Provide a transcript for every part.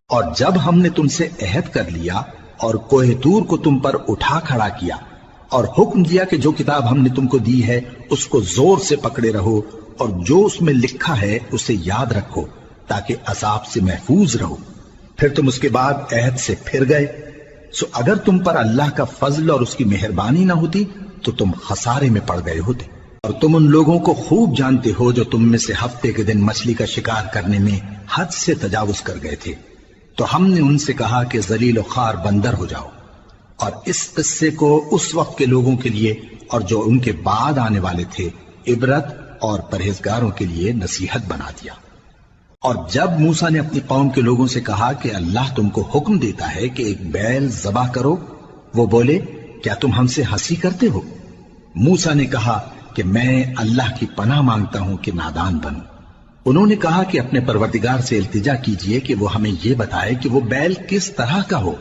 اور جب ہم نے تم سے عہد کر لیا اور کوہ طور کو تم پر اٹھا کھڑا کیا اور حکم دیا کہ جو کتاب ہم نے تم کو دی ہے اس کو زور سے پکڑے رہو اور جو اس میں لکھا ہے اسے یاد رکھو تاکہ عذاب سے محفوظ رہو، پھر تم اس کے بعد عہد سے پھر گئے، سو اگر تم پر اللہ کا فضل اور اس کی مہربانی نہ ہوتی تو تم خسارے میں پڑ گئے ہوتے۔ اور تم ان لوگوں کو خوب جانتے ہو جو تم میں سے ہفتے کے دن مچھلی کا شکار کرنے میں حد سے تجاوز کر گئے تھے، تو ہم نے ان سے کہا کہ ذلیل و خوار بندر ہو جاؤ، اور اس قصے کو اس وقت کے لوگوں کے لیے اور جو ان کے بعد آنے والے تھے عبرت اور پرہیزگاروں کے لیے نصیحت بنا دیا۔ اور جب موسیٰ نے اپنی قوم کے لوگوں سے کہا کہ اللہ تم کو حکم دیتا ہے کہ ایک بیل ذبح کرو، وہ بولے کیا تم ہم سے ہنسی کرتے ہو؟ موسیٰ نے کہا کہ میں اللہ کی پناہ مانگتا ہوں کہ نادان بنوں۔ انہوں نے کہا کہ اپنے پروردگار سے التجا کیجئے کہ وہ ہمیں یہ بتائے کہ وہ بیل کس طرح کا ہو۔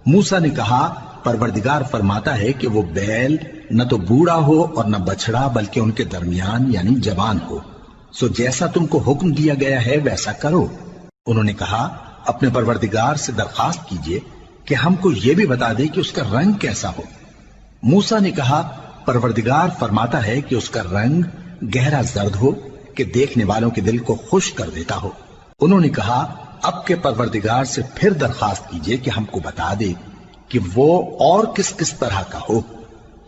موسیٰ نے کہا پروردگار فرماتا ہے کہ وہ بیل نہ تو بوڑھا ہو اور نہ بچڑا بلکہ ان کے درمیان یعنی جوان ہو، سو جیسا تم کو حکم دیا گیا ہے ویسا کرو۔ انہوں نے کہا اپنے پروردگار سے درخواست کیجئے کہ ہم کو یہ بھی بتا دے کہ اس کا رنگ کیسا ہو۔ موسیٰ نے کہا پروردگار فرماتا ہے کہ اس کا رنگ گہرا زرد ہو کہ دیکھنے والوں کے دل کو خوش کر دیتا ہو۔ انہوں نے کہا اب کے پروردگار سے پھر درخواست کیجئے کہ ہم کو بتا دے کہ وہ اور کس کس طرح کا ہو،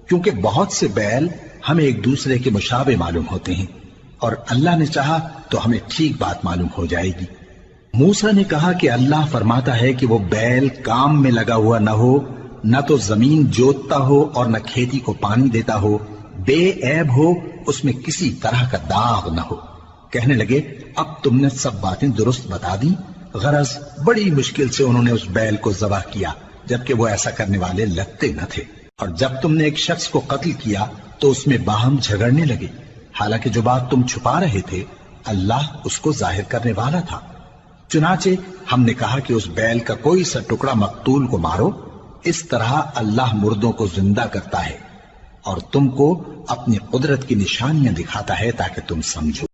کیونکہ بہت سے بیل ہمیں ایک دوسرے کے مشابہ معلوم ہوتے ہیں، اور اللہ نے چاہا تو ہمیں ٹھیک بات معلوم ہو جائے گی۔ موسیٰ نے کہا کہ اللہ فرماتا ہے کہ وہ بیل کام میں لگا ہوا نہ ہو، نہ تو زمین جوتتا ہو اور نہ کھیتی کو پانی دیتا ہو، بے عیب ہو، اس میں کسی طرح کا داغ نہ ہو۔ کہنے لگے اب تم نے سب باتیں درست بتا دی، غرض بڑی مشکل سے انہوں نے اس بیل کو ذبح کیا جبکہ وہ ایسا کرنے والے لگتے نہ تھے۔ اور جب تم نے ایک شخص کو قتل کیا تو اس میں باہم جھگڑنے لگے، حالانکہ جو بات تم چھپا رہے تھے اللہ اس کو ظاہر کرنے والا تھا۔ چنانچہ ہم نے کہا کہ اس بیل کا کوئی سا ٹکڑا مقتول کو مارو، اس طرح اللہ مردوں کو زندہ کرتا ہے اور تم کو اپنی قدرت کی نشانیاں دکھاتا ہے تاکہ تم سمجھو۔